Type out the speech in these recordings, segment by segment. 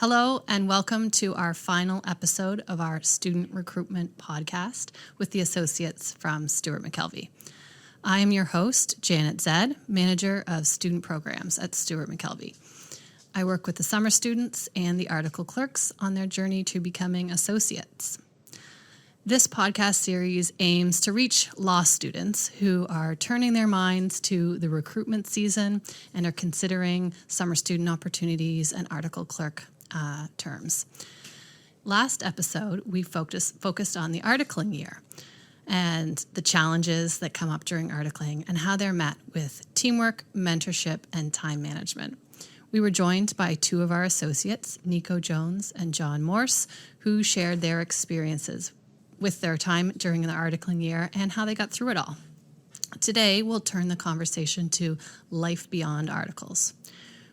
Hello and welcome to our final episode of our student recruitment podcast with the associates from Stewart McKelvey. I am your host, Janet Zed, Manager of Student Programs at Stewart McKelvey. I work with the summer students and the article clerks on their journey to becoming associates. This podcast series aims to reach law students who are turning their minds to the recruitment season and are considering summer student opportunities and article clerk terms. Last episode, we focused on the articling year and the challenges that come up during articling and how they're met with teamwork, mentorship, and time management. We were joined by two of our associates, Nico Jones and John Morse, who shared their experiences with their time during the articling year and how they got through it all. Today, we'll turn the conversation to life beyond articles.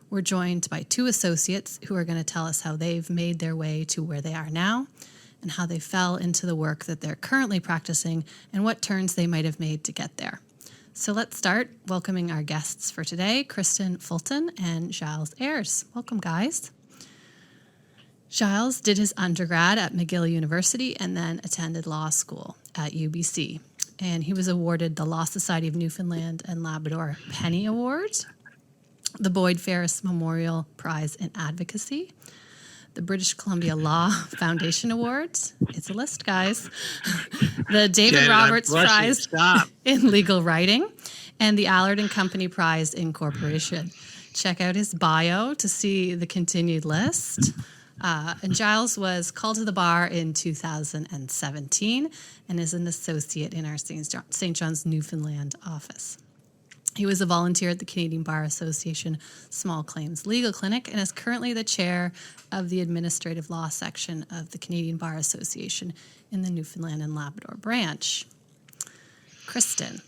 We're joined by two associates who are going to tell us how they've made their way to where they are now and how they fell into the work that they're currently practicing and what turns they might have made to get there. So let's start welcoming our guests for today, Kristen Fulton and Giles Ayers. Welcome, guys. Giles did his undergrad at McGill University and then attended law school at UBC. And he was awarded the Law Society of Newfoundland and Labrador Penny Award, the Boyd Ferris Memorial Prize in Advocacy, the British Columbia Law Foundation Award. It's a list, guys. The David Janet, Roberts Prize in Legal Writing, and the Allard and Company Prize in Corporation. Check out his bio to see the continued list. And Giles was called to the bar in 2017 and is an associate in our St. John's, Newfoundland office. He was a volunteer at the Canadian Bar Association Small Claims Legal Clinic and is currently the chair of the Administrative Law section of the Canadian Bar Association in the Newfoundland and Labrador branch. Kristen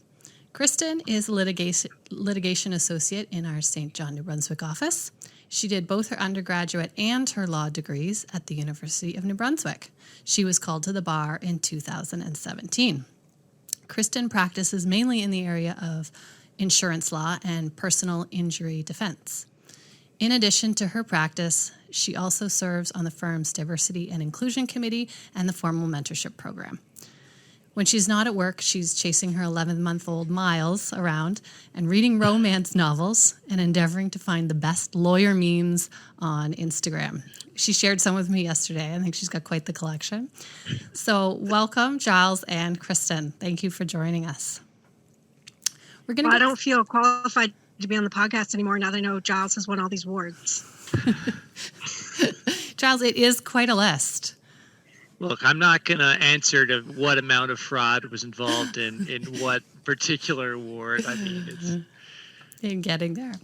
is a litigation associate in our St. John, New Brunswick office. She did both her undergraduate and her law degrees at the University of New Brunswick. She was called to the bar in 2017. Kristen practices mainly in the area of insurance law and personal injury defense. In addition to her practice, she also serves on the firm's Diversity and Inclusion Committee and the Formal Mentorship Program. When she's not at work, she's chasing her 11-month-old Miles around and reading romance novels and endeavoring to find the best lawyer memes on Instagram. She shared some with me yesterday. I think she's got quite the collection. So welcome, Giles and Kristen. Thank you for joining us. I don't feel qualified to be on the podcast anymore now that I know Giles has won all these awards. Giles, it is quite a list. Look, I'm not going to answer to what amount of fraud was involved in what particular award. I mean, it's... In getting there.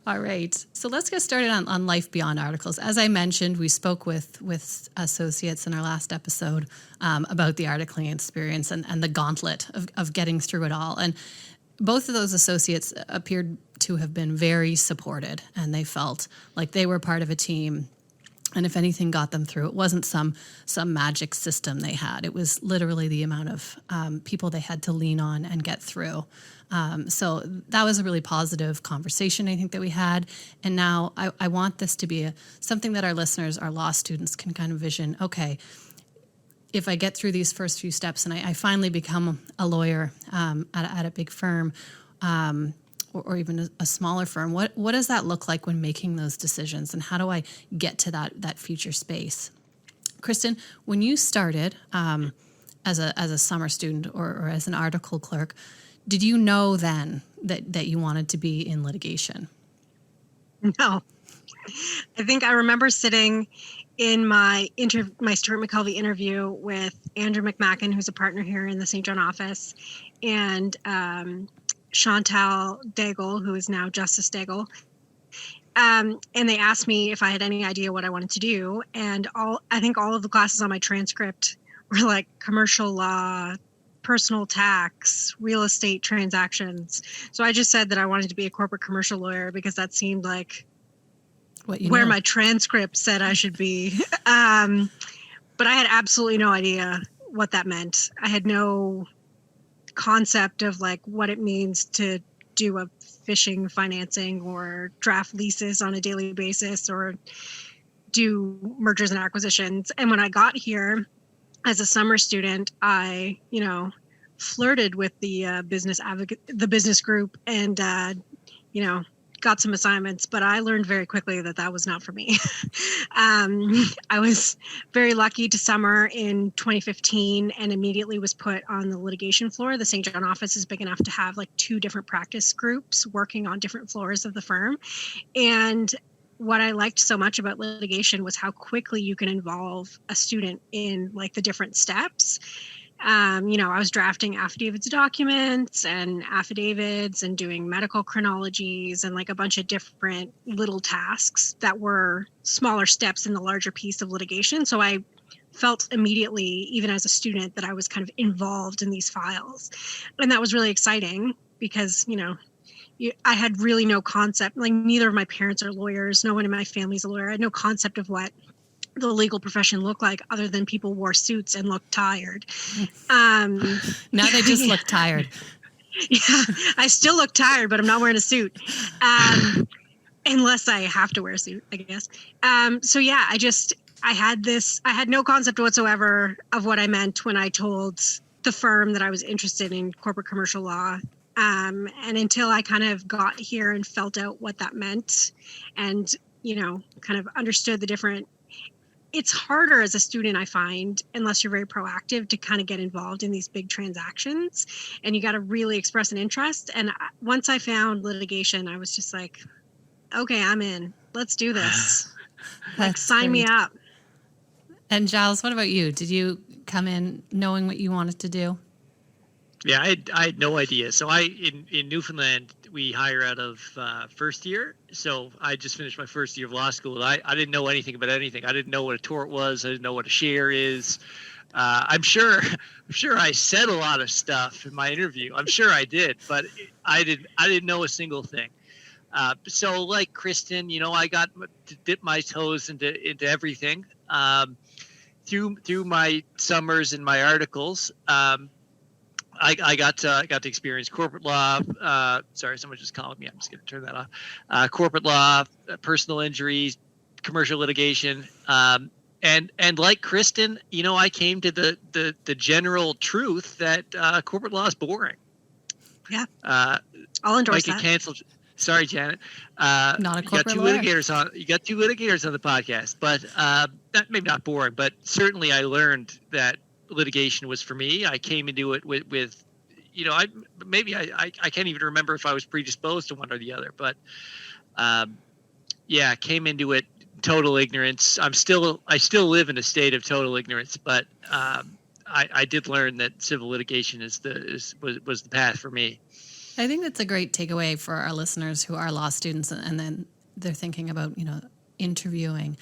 All right. So let's get started on life beyond articles. As I mentioned, we spoke with associates in our last episode about the articling experience and the gauntlet of getting through it all. And both of those associates appeared to have been very supported, and they felt like they were part of a team. And if anything got them through, it wasn't some magic system they had. It was literally the amount of people they had to lean on and get through. So that was a really positive conversation, I think, that we had. And now I want this to be something that our listeners, our law students, can kind of vision. Okay, if I get through these first few steps and I finally become a lawyer at a big firm, or even a smaller firm, what does that look like when making those decisions, and how do I get to that future space? Kristen, when you started as a summer student or as an article clerk, did you know then that you wanted to be in litigation? No. I think I remember sitting in my Stewart McKelvey interview with Andrew McMacken, who's a partner here in the St. John office, and Chantal Daigle, who is now Justice Daigle. And they asked me if I had any idea what I wanted to do. And I think all of the classes on my transcript were like commercial law, personal tax, real estate transactions. So I just said that I wanted to be a corporate commercial lawyer because that seemed like where my transcript said I should be. But I had absolutely no idea what that meant. I had no concept of like what it means to do a fishing financing or draft leases on a daily basis or do mergers and acquisitions. And when I got here as a summer student, I, flirted with the business group, and got some assignments, but I learned very quickly that was not for me. I was very lucky to summer in 2015 and immediately was put on the litigation floor. The St. John office is big enough to have like 2 different practice groups working on different floors of the firm. And what I liked so much about litigation was how quickly you can involve a student in like the different steps. I was drafting documents and affidavits and doing medical chronologies and like a bunch of different little tasks that were smaller steps in the larger piece of litigation. So I felt immediately, even as a student, that I was kind of involved in these files. And that was really exciting because, I had really no concept, like neither of my parents are lawyers. No one in my family's a lawyer. I had no concept of what the legal profession looked like other than people wore suits and looked tired. Now they just look tired. Yeah, I still look tired, but I'm not wearing a suit. Unless I have to wear a suit, I guess. So yeah, I had no concept whatsoever of what I meant when I told the firm that I was interested in corporate commercial law. And until I kind of got here and felt out what that meant and, kind of understood the different. It's harder as a student, I find, unless you're very proactive, to kind of get involved in these big transactions, and you got to really express an interest. And once I found litigation, I was just like, okay, I'm in. Let's do this. Like, sign me up. And Giles, what about you? Did you come in knowing what you wanted to do? Yeah, I had no idea. So in Newfoundland, we hire out of first year. So I just finished my first year of law school. I didn't know anything about anything. I didn't know what a tort was. I didn't know what a share is. I'm sure I said a lot of stuff in my interview. I'm sure I did, but I didn't know a single thing. So like Kristen, I got to dip my toes into everything. Through my summers and my articles. I got to experience corporate law. Sorry, someone just called me. I'm just going to turn that off. Corporate law, personal injuries, commercial litigation, and like Kristen, I came to the general truth that corporate law is boring. Yeah, I'll endorse that. Canceled. Sorry, Janet. Not a corporate lawyer. You got 2 litigators on the podcast, but maybe not boring, but certainly I learned that litigation was for me. I came into it with I can't even remember if I was predisposed to one or the other, but came into it total ignorance. I still live in a state of total ignorance, but I did learn that civil litigation was the path for me. I think that's a great takeaway for our listeners who are law students and then they're thinking about interviewing.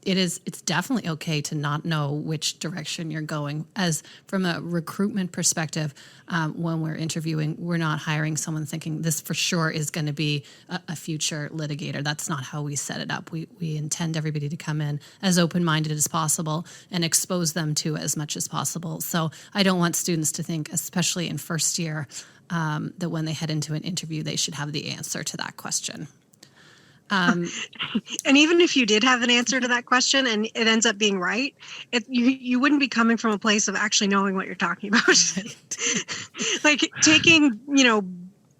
It's definitely okay to not know which direction you're going. As from a recruitment perspective, when we're interviewing, we're not hiring someone thinking this for sure is going to be a future litigator. That's not how we set it up. We intend everybody to come in as open-minded as possible and expose them to as much as possible. So I don't want students to think, especially in first year, that when they head into an interview, they should have the answer to that question. And even if you did have an answer to that question and it ends up being right, you wouldn't be coming from a place of actually knowing what you're talking about. Like taking,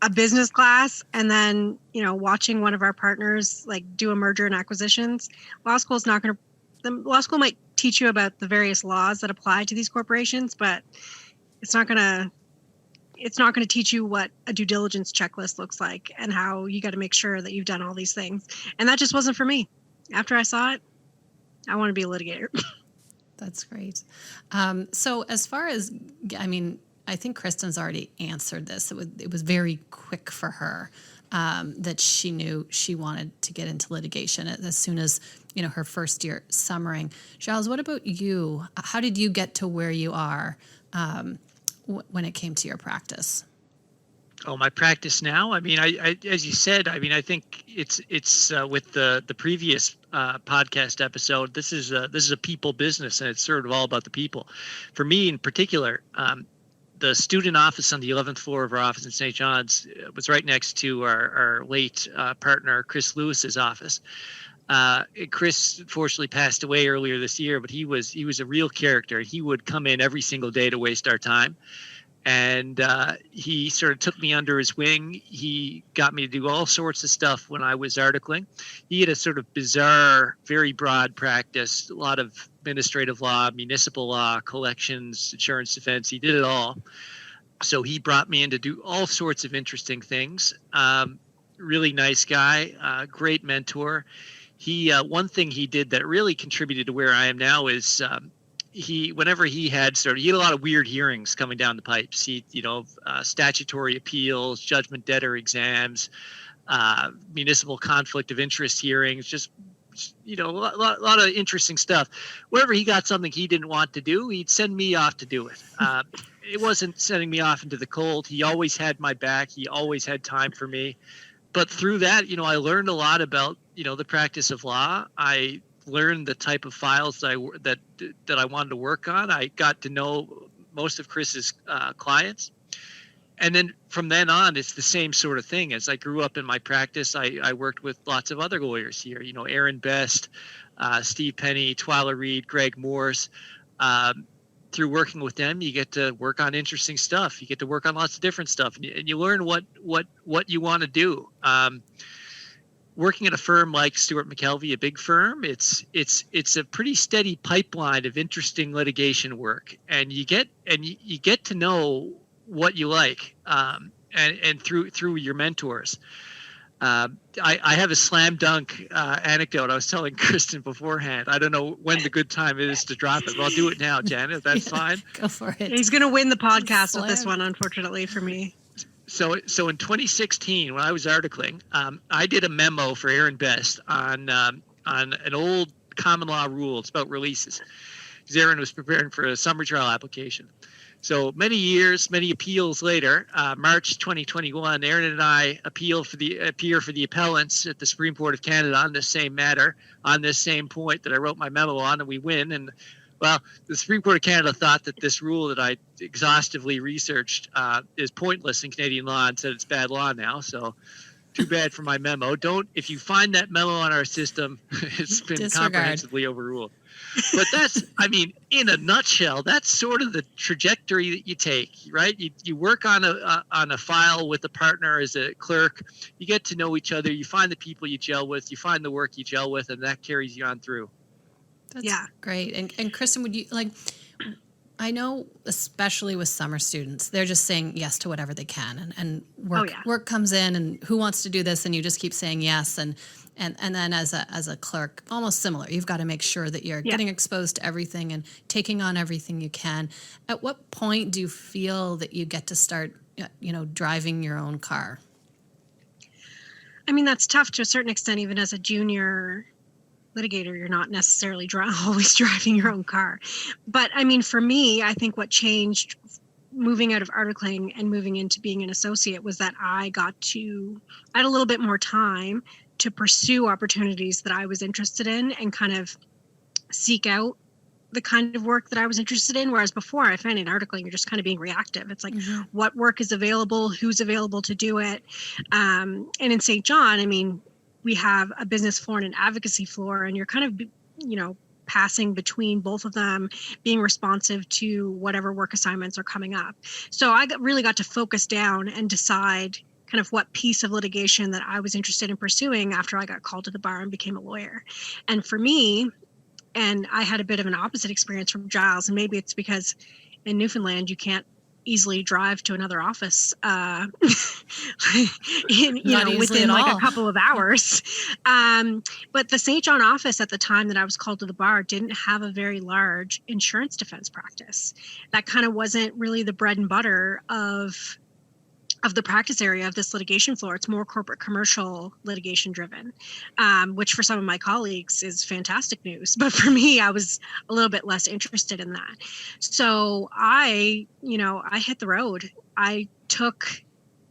a business class and then, watching one of our partners like do a merger and acquisitions. Law school might teach you about the various laws that apply to these corporations, but it's not going to teach you what a due diligence checklist looks like and how you got to make sure that you've done all these things. And that just wasn't for me. After I saw it, I want to be a litigator. That's great. So as far as, I think Kristen's already answered this. It was very quick for her that she knew she wanted to get into litigation as soon as, her first year summering. Giles, what about you? How did you get to where you are when it came to your practice? Oh, my practice now. I as you said, I think it's with the previous podcast episode. This is a people business, and it's sort of all about the people. For me, in particular, the student office on the 11th floor of our office in St. John's was right next to our late partner Chris Lewis's office. Chris fortunately passed away earlier this year, but he was a real character. He would come in every single day to waste our time. And he sort of took me under his wing. He got me to do all sorts of stuff when I was articling. He had a sort of bizarre, very broad practice, a lot of administrative law, municipal law, collections, insurance defense. He did it all. So he brought me in to do all sorts of interesting things. Really nice guy, great mentor. He one thing he did that really contributed to where I am now is whenever he had a lot of weird hearings coming down the pipes. Statutory appeals, judgment debtor exams, municipal conflict of interest hearings, just a lot of interesting stuff. Whenever he got something he didn't want to do, he'd send me off to do it. It wasn't sending me off into the cold. He always had my back. He always had time for me. But through that, I learned a lot about, the practice of law. I learned the type of files that I wanted to work on. I got to know most of Chris's clients. And then from then on, it's the same sort of thing. As I grew up in my practice, I worked with lots of other lawyers here, Aaron Best, Steve Penny, Twyla Reed, Greg Morse. Through working with them, you get to work on interesting stuff. You get to work on lots of different stuff, and you learn what you want to do. Working at a firm like Stewart McKelvey, a big firm, it's a pretty steady pipeline of interesting litigation work, and you get to know what you like, and through your mentors. I have a slam dunk anecdote I was telling Kristen beforehand. I don't know when the good time is to drop it, but I'll do it now, Janet. That's fine. Go for it. He's going to win the podcast with this one, unfortunately for me. So in 2016, when I was articling, I did a memo for Aaron Best on an old common law rule. It's about releases. Because Aaron was preparing for a summary trial application. So many appeals later, March 2021, Aaron and I appear for the appellants at the Supreme Court of Canada on this same matter, on this same point that I wrote my memo on, and we win. And well, the Supreme Court of Canada thought that this rule that I exhaustively researched is pointless in Canadian law and said it's bad law now. So too bad for my memo. If you find that memo on our system, it's been comprehensively overruled. But that's, in a nutshell, that's sort of the trajectory that you take, right? You work on a file with a partner as a clerk. You get to know each other. You find the people you gel with. You find the work you gel with, and that carries you on through. That's great. And Kristen, would you I know, especially with summer students, they're just saying yes to whatever they can, and work comes in, and who wants to do this, and you just keep saying yes, and then as a clerk, almost similar. You've got to make sure that you're getting exposed to everything and taking on everything you can. At what point do you feel that you get to start, driving your own car? That's tough to a certain extent. Even as a junior litigator, you're not necessarily always driving your own car. But for me, I think what changed moving out of articling and moving into being an associate was that I had a little bit more time to pursue opportunities that I was interested in and kind of seek out the kind of work that I was interested in. Whereas before, I found in articling, you're just kind of being reactive. It's like, what work is available, who's available to do it. And in St. John, we have a business floor and an advocacy floor, and you're kind of, passing between both of them, being responsive to whatever work assignments are coming up. So I really got to focus down and decide kind of what piece of litigation that I was interested in pursuing after I got called to the bar and became a lawyer. And for me, and I had a bit of an opposite experience from Giles, and maybe it's because in Newfoundland you can't easily drive to another office within like a couple of hours. But the St. John office at the time that I was called to the bar didn't have a very large insurance defense practice. That kind of wasn't really the bread and butter of the practice area of this litigation floor. It's more corporate commercial litigation driven, which for some of my colleagues is fantastic news. But for me, I was a little bit less interested in that. So I hit the road. I took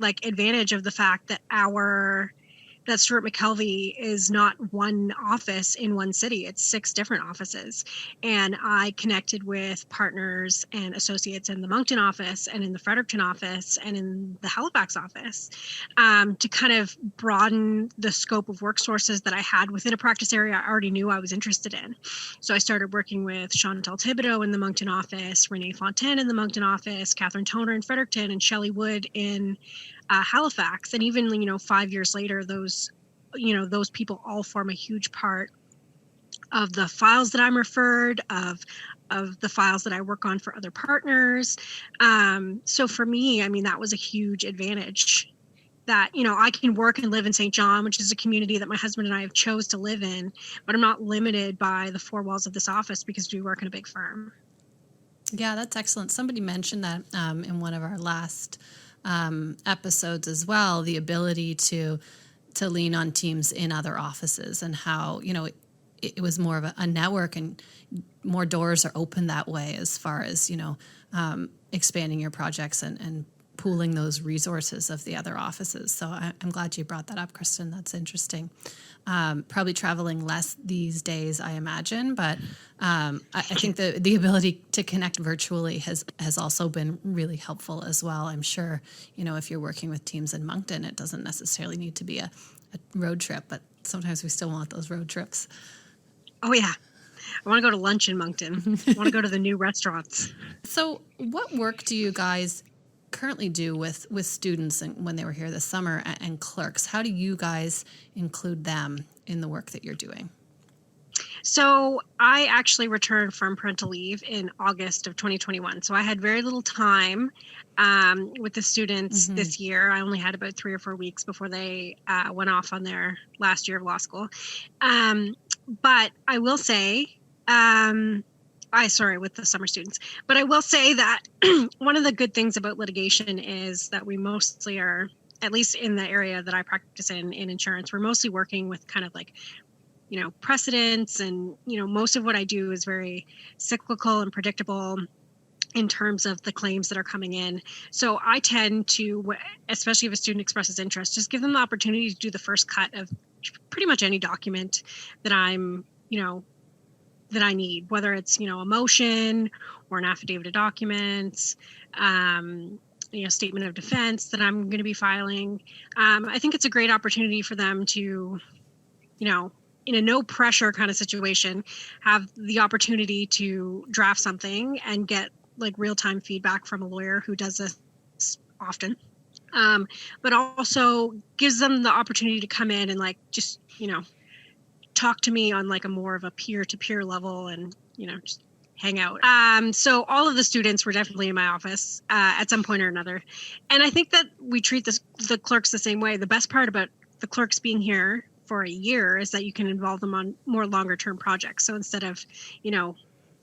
advantage of the fact that that Stewart McKelvey is not one office in one city. It's 6 different offices. And I connected with partners and associates in the Moncton office and in the Fredericton office and in the Halifax office, to kind of broaden the scope of work sources that I had within a practice area I already knew I was interested in. So I started working with Chantal Thibodeau in the Moncton office, Renee Fontaine in the Moncton office, Catherine Toner in Fredericton, and Shelley Wood in Halifax. And even 5 years later, those people all form a huge part of the files that I'm referred, of the files that I work on for other partners. So for me, I mean, that was a huge advantage, that I can work and live in St. John, which is a community that my husband and I have chose to live in, but I'm not limited by the 4 walls of this office because we work in a big firm. Yeah, that's excellent. Somebody mentioned that in one of our last episodes as well, the ability to lean on teams in other offices, and how it was more of a network, and more doors are open that way as far as expanding your projects and pooling those resources of the other offices. So I'm glad you brought that up, Kristen. That's interesting. Probably traveling less these days, I imagine, but I think the ability to connect virtually has also been really helpful as well. I'm sure, if you're working with teams in Moncton, it doesn't necessarily need to be a road trip, but sometimes we still want those road trips. Oh, yeah. I want to go to lunch in Moncton. I want to go to the new restaurants. So what work do you guys currently do with students, and when they were here this summer, and clerks? How do you guys include them in the work that you're doing? So I actually returned from parental leave in August of 2021. So I had very little time with the students this year. I only had about 3 or 4 weeks before they went off on their last year of law school. But I will say, with the summer students. But I will say that one of the good things about litigation is that we mostly are, at least in the area that I practice in insurance, we're mostly working with kind of like, precedents, and, most of what I do is very cyclical and predictable in terms of the claims that are coming in. So I tend to, especially if a student expresses interest, just give them the opportunity to do the first cut of pretty much any document that I'm, that I need, whether it's, a motion or an affidavit of documents, statement of defense that I'm going to be filing. I think it's a great opportunity for them to, in a no pressure kind of situation, have the opportunity to draft something and get like real-time feedback from a lawyer who does this often. But also gives them the opportunity to come in and just, talk to me on like a more of a peer-to-peer level, and, just hang out. So all of the students were definitely in my office at some point or another. And I think that we treat the clerks the same way. The best part about the clerks being here for a year is that you can involve them on more longer term projects. So instead of,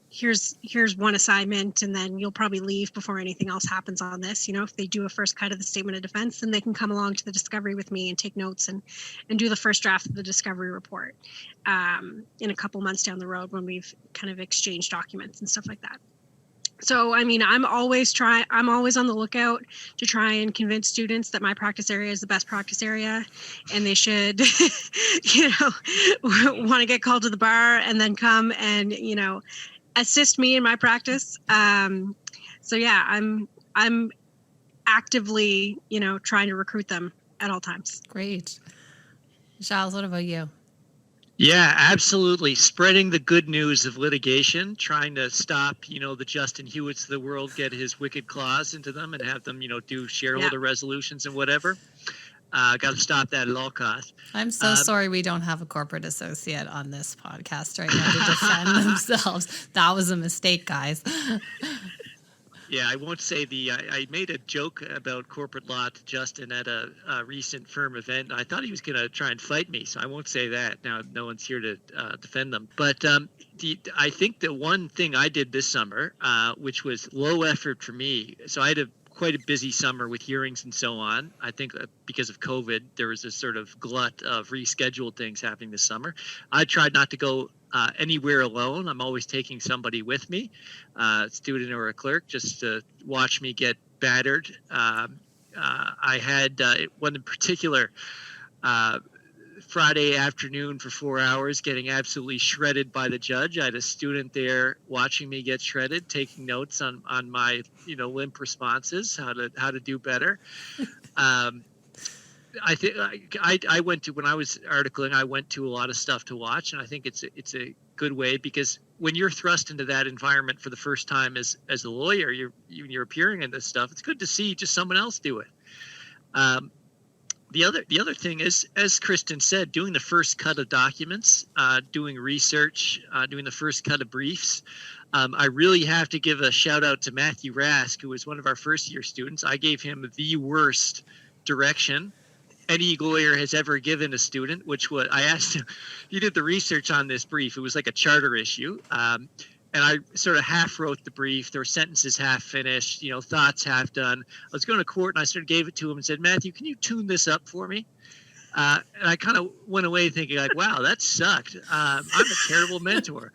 here's one assignment and then you'll probably leave before anything else happens on this. If they do a first cut of the statement of defense, then they can come along to the discovery with me and take notes and do the first draft of the discovery report in a couple months down the road when we've kind of exchanged documents and stuff like that. So, I mean, I'm always on the lookout to try and convince students that my practice area is the best practice area, and they should, want to get called to the bar and then come and, assist me in my practice. So yeah, I'm actively, trying to recruit them at all times. Great. Giles, what about you? Yeah, absolutely. Spreading the good news of litigation, trying to stop, the Justin Hewitts of the world get his wicked claws into them and have them, do shareholder resolutions and whatever. Got to stop that at all costs. I'm so sorry we don't have a corporate associate on this podcast right now to defend themselves. That was a mistake, guys. Yeah, I won't say I made a joke about corporate law to Justin at a recent firm event. I thought he was going to try and fight me, so I won't say that. Now, no one's here to defend them. But I think the one thing I did this summer, which was low effort for me, so I had quite a busy summer with hearings and so on. I think because of COVID, there was a sort of glut of rescheduled things happening this summer. I tried not to go anywhere alone. I'm always taking somebody with me, a student or a clerk, just to watch me get battered. I had one in particular. Friday afternoon for 4 hours, getting absolutely shredded by the judge. I had a student there watching me get shredded, taking notes on my limp responses, how to do better. I think I went to, when I was articling, I went to a lot of stuff to watch, and I think it's a good way, because when you're thrust into that environment for the first time as a lawyer, you're appearing in this stuff. It's good to see just someone else do it. The other thing is, as Kristen said, doing the first cut of documents, doing research, doing the first cut of briefs. I really have to give a shout out to Matthew Rask, who was one of our first year students. I gave him the worst direction any lawyer has ever given a student, which was, I asked him, he did the research on this brief. It was like a charter issue. And I sort of half wrote the brief. There were sentences half finished, thoughts half done. I was going to court, and I sort of gave it to him and said, Matthew, can you tune this up for me? And I kind of went away thinking, like, wow, that sucked. I'm a terrible mentor.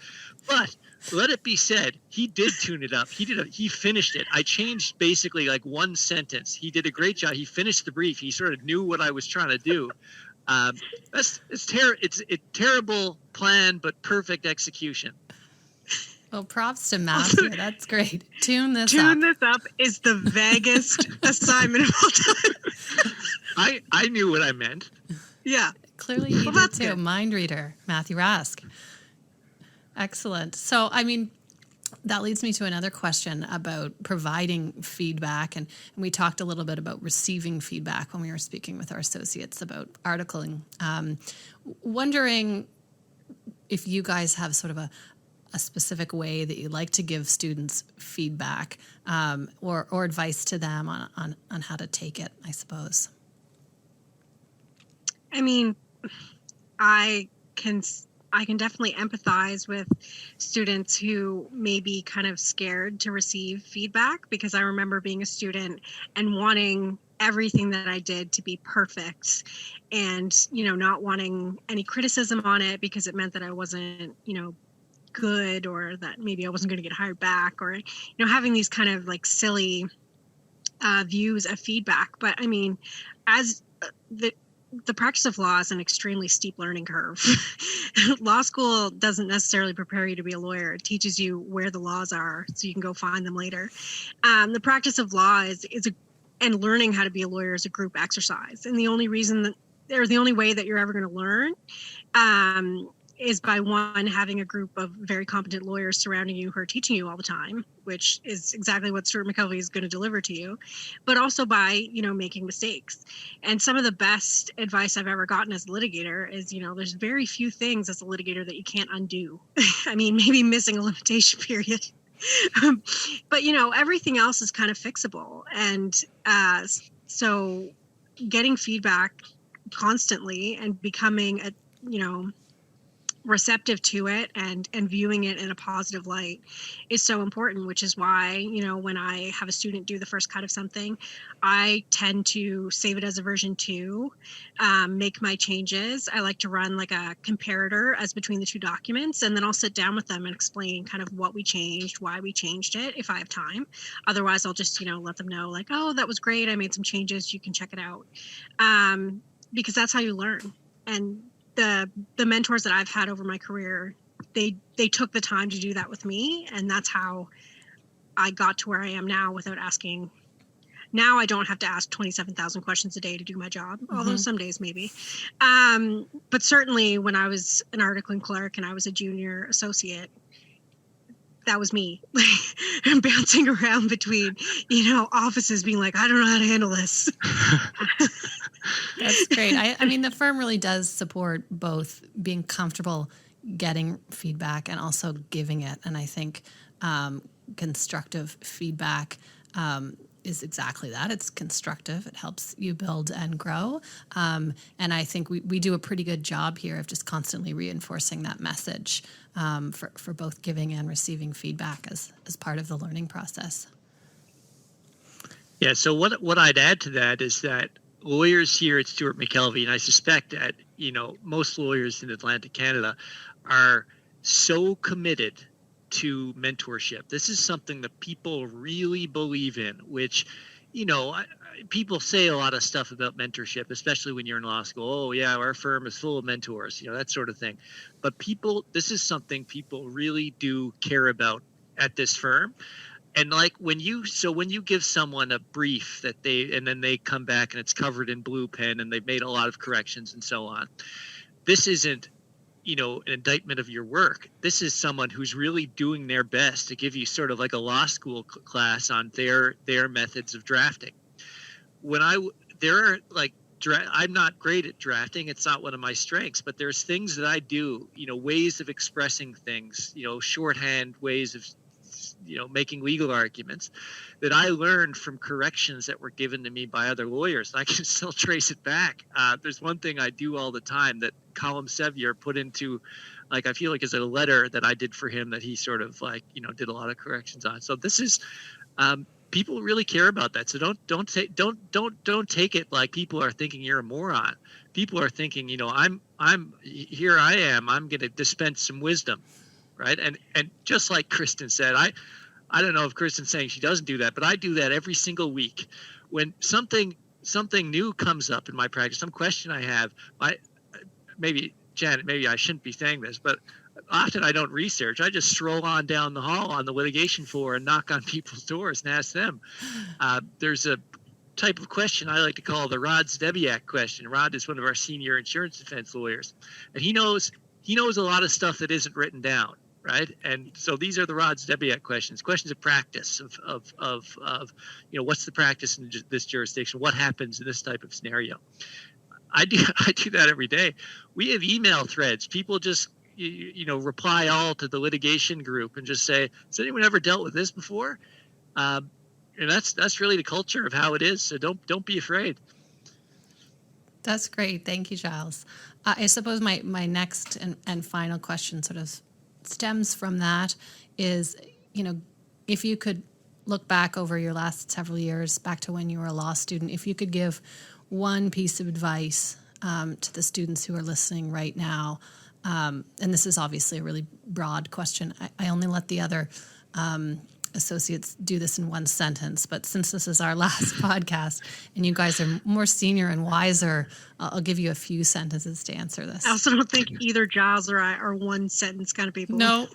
But let it be said, he did tune it up. He finished it. I changed basically like one sentence. He did a great job. He finished the brief. He sort of knew what I was trying to do. It's a terrible plan, but perfect execution. Well, props to Matthew. That's great. Tune this up is the vaguest assignment of all time. I knew what I meant. Yeah. Clearly you did that's too. good. Mind reader, Matthew Rask. Excellent. So, that leads me to another question about providing feedback. And we talked a little bit about receiving feedback when we were speaking with our associates about articling. Wondering if you guys have sort of a specific way that you like to give students feedback, or advice to them on how to take it, I suppose. I can definitely empathize with students who may be kind of scared to receive feedback, because I remember being a student and wanting everything that I did to be perfect, and, not wanting any criticism on it because it meant that I wasn't, good, or that maybe I wasn't going to get hired back, or, having these kind of like silly views of feedback. But as the practice of law is an extremely steep learning curve. Law school doesn't necessarily prepare you to be a lawyer. It teaches you where the laws are so you can go find them later. The practice of law and learning how to be a lawyer is a group exercise. And the only way that you're ever going to learn is by one, having a group of very competent lawyers surrounding you who are teaching you all the time, which is exactly what Stewart McKelvey is going to deliver to you, but also by, making mistakes. And some of the best advice I've ever gotten as a litigator is, there's very few things as a litigator that you can't undo. Maybe missing a limitation period. But, everything else is kind of fixable. And so getting feedback constantly and becoming receptive to it and viewing it in a positive light is so important, which is why, when I have a student do the first cut of something, I tend to save it as a version 2, make my changes. I like to run like a comparator as between the two documents, and then I'll sit down with them and explain kind of what we changed, why we changed it, if I have time. Otherwise, I'll just, let them know like, oh, that was great. I made some changes. You can check it out. Because that's how you learn. And the mentors that I've had over my career, they took the time to do that with me, and that's how I got to where I am now without asking. Now I don't have to ask 27,000 questions a day to do my job, although some days maybe. But certainly when I was an articling clerk and I was a junior associate, that was me bouncing around between, offices being like, I don't know how to handle this. That's great. The firm really does support both being comfortable getting feedback and also giving it. And I think constructive feedback is exactly that. It's constructive. It helps you build and grow. And I think we do a pretty good job here of just constantly reinforcing that message for both giving and receiving feedback as part of the learning process. Yeah, so what I'd add to that is that lawyers here at Stewart McKelvey, and I suspect that, most lawyers in Atlantic Canada are so committed to mentorship. This is something that people really believe in, which people say a lot of stuff about mentorship, especially when you're in law school. Oh yeah, our firm is full of mentors, that sort of thing. But this is something people really do care about at this firm. And like when you give someone a brief and then they come back and it's covered in blue pen and they've made a lot of corrections and so on, this isn't, an indictment of your work. This is someone who's really doing their best to give you sort of like a law school class on their methods of drafting. I'm not great at drafting. It's not one of my strengths, but there's things that I do, ways of expressing things, shorthand ways of, making legal arguments that I learned from corrections that were given to me by other lawyers. I can still trace it back. There's one thing I do all the time that Colm Sevier put into, I feel like is a letter that I did for him that he sort of did a lot of corrections on. So this is, people really care about that. So don't take it like people are thinking you're a moron. People are thinking, I'm here. I'm going to dispense some wisdom, right? And just like Kristen said, I don't know if Kristen's saying she doesn't do that, but I do that every single week. When something new comes up in my practice, some question I have, maybe Janet, maybe I shouldn't be saying this, but often I don't research. I just stroll on down the hall on the litigation floor and knock on people's doors and ask them. There's a type of question I like to call the Rod Stebiak question. Rod is one of our senior insurance defense lawyers, and he knows a lot of stuff that isn't written down, right? And so these are the Rod Stebiak questions of practice of what's the practice in this jurisdiction? What happens in this type of scenario? I do that every day. We have email threads. People just reply all to the litigation group and just say, has anyone ever dealt with this before? And that's really the culture of how it is. So don't be afraid. That's great. Thank you, Giles. I suppose my next and final question sort of stems from that is, if you could look back over your last several years, back to when you were a law student, if you could give one piece of advice to the students who are listening right now, and this is obviously a really broad question. I only let the other associates do this in one sentence, but since this is our last podcast and you guys are more senior and wiser, I'll give you a few sentences to answer this. I also don't think either Giles or I are one sentence kind of people. No.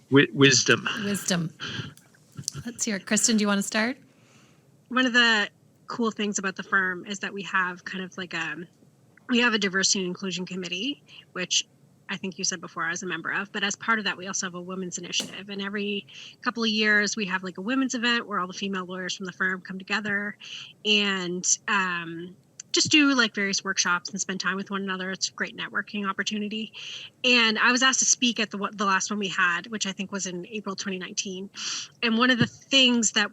Wisdom. Let's hear it. Kristen, do you want to start? One of the cool things about the firm is that we have kind of we have a diversity and inclusion committee, which I think you said before I was a member of, but as part of that, we also have a women's initiative. And every couple of years we have a women's event where all the female lawyers from the firm come together and just do various workshops and spend time with one another. It's a great networking opportunity. And I was asked to speak at the last one we had, which I think was in April 2019. And one of the things that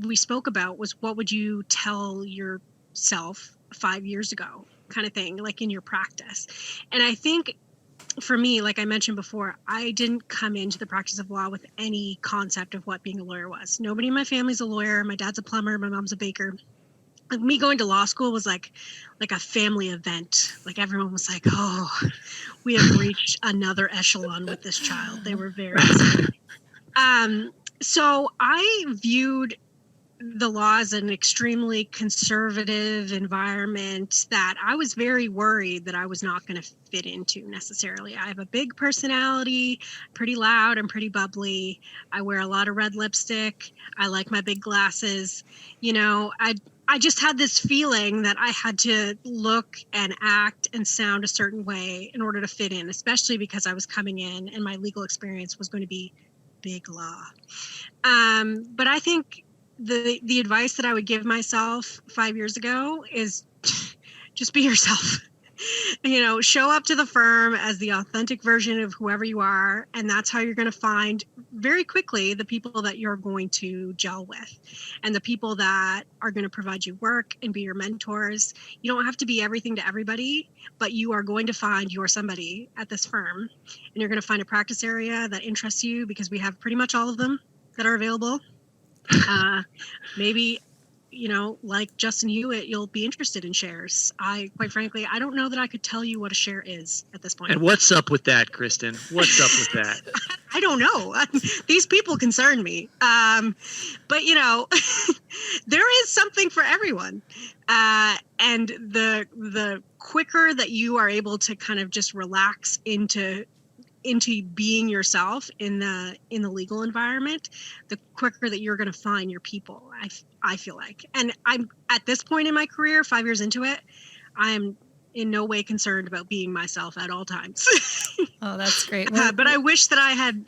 we spoke about was, what would you tell yourself 5 years ago, kind of thing, in your practice. And I think for me, like I mentioned before, I didn't come into the practice of law with any concept of what being a lawyer was. Nobody in my family's a lawyer. My dad's a plumber. My mom's a baker. Me going to law school was like a family event. Everyone was like, oh, we have reached another echelon with this child. They were very excited. So I viewed the law as an extremely conservative environment that I was very worried that I was not going to fit into necessarily. I have a big personality, pretty loud and pretty bubbly. I wear a lot of red lipstick. I like my big glasses. I just had this feeling that I had to look and act and sound a certain way in order to fit in, especially because I was coming in and my legal experience was going to be big law. But I think the advice that I would give myself 5 years ago is just be yourself. Show up to the firm as the authentic version of whoever you are, and that's how you're going to find very quickly the people that you're going to gel with and the people that are going to provide you work and be your mentors. You don't have to be everything to everybody, but you are going to find your somebody at this firm, and you're going to find a practice area that interests you, because we have pretty much all of them that are available. Maybe like Justin Hewitt, you'll be interested in shares. Quite frankly, I don't know that I could tell you what a share is at this point. And what's up with that, Kristen? What's up with that? I don't know. These people concern me. But there is something for everyone. And the quicker that you are able to kind of just relax into being yourself in the legal environment, the quicker that you're going to find your people. I feel like, and I'm at this point in my career, 5 years into it, I am in no way concerned about being myself at all times. Oh, that's great. But I wish that I had,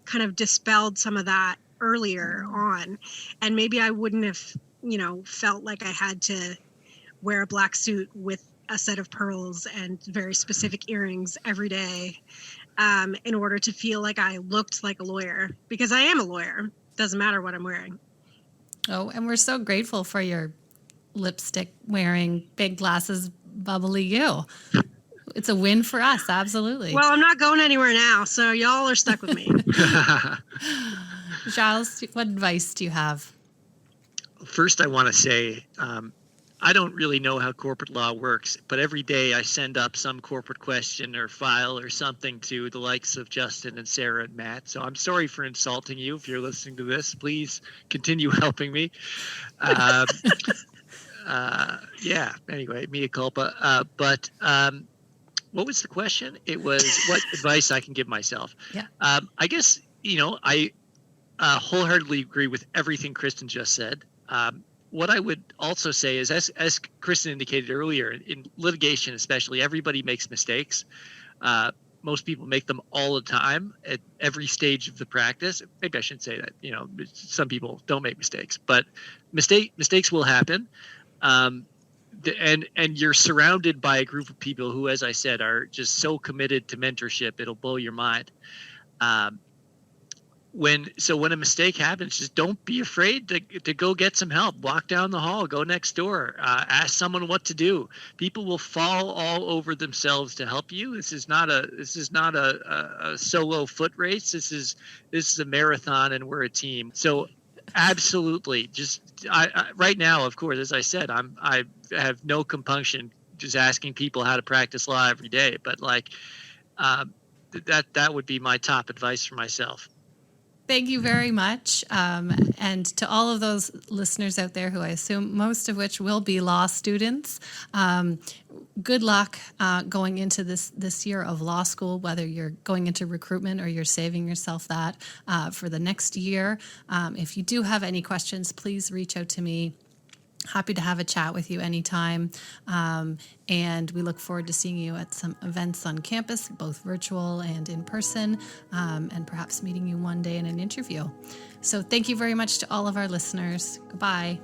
kind of dispelled some of that earlier on, and maybe I wouldn't have, felt like I had to wear a black suit with a set of pearls and very specific earrings every day. In order to feel like I looked like a lawyer, because I am a lawyer. Doesn't matter what I'm wearing. Oh, and we're so grateful for your lipstick wearing, big glasses, bubbly you. It's a win for us, absolutely. Well, I'm not going anywhere now, so y'all are stuck with me. Giles, what advice do you have? First, I want to say, I don't really know how corporate law works, but every day I send up some corporate question or file or something to the likes of Justin and Sarah and Matt. So I'm sorry for insulting you. If you're listening to this, please continue helping me. Anyway, mea culpa. But what was the question? It was what advice I can give myself. Yeah. I guess, I wholeheartedly agree with everything Kristen just said. What I would also say is, as Kristen indicated earlier, in litigation especially, everybody makes mistakes. Most people make them all the time at every stage of the practice. Maybe I shouldn't say that. Some people don't make mistakes, but mistakes will happen. And you're surrounded by a group of people who, as I said, are just so committed to mentorship, it'll blow your mind. When a mistake happens, just don't be afraid to go get some help. Walk down the hall, go next door, ask someone what to do. People will fall all over themselves to help you. This is not a solo foot race. This is a marathon, and we're a team. So absolutely, I right now, of course, as I said, I have no compunction just asking people how to practice law every day. But that would be my top advice for myself. Thank you very much. And to all of those listeners out there who I assume most of which will be law students, good luck going into this year of law school, whether you're going into recruitment or you're saving yourself that for the next year. If you do have any questions, please reach out to me. Happy to have a chat with you anytime. And we look forward to seeing you at some events on campus, both virtual and in person, and perhaps meeting you one day in an interview. So thank you very much to all of our listeners. Goodbye.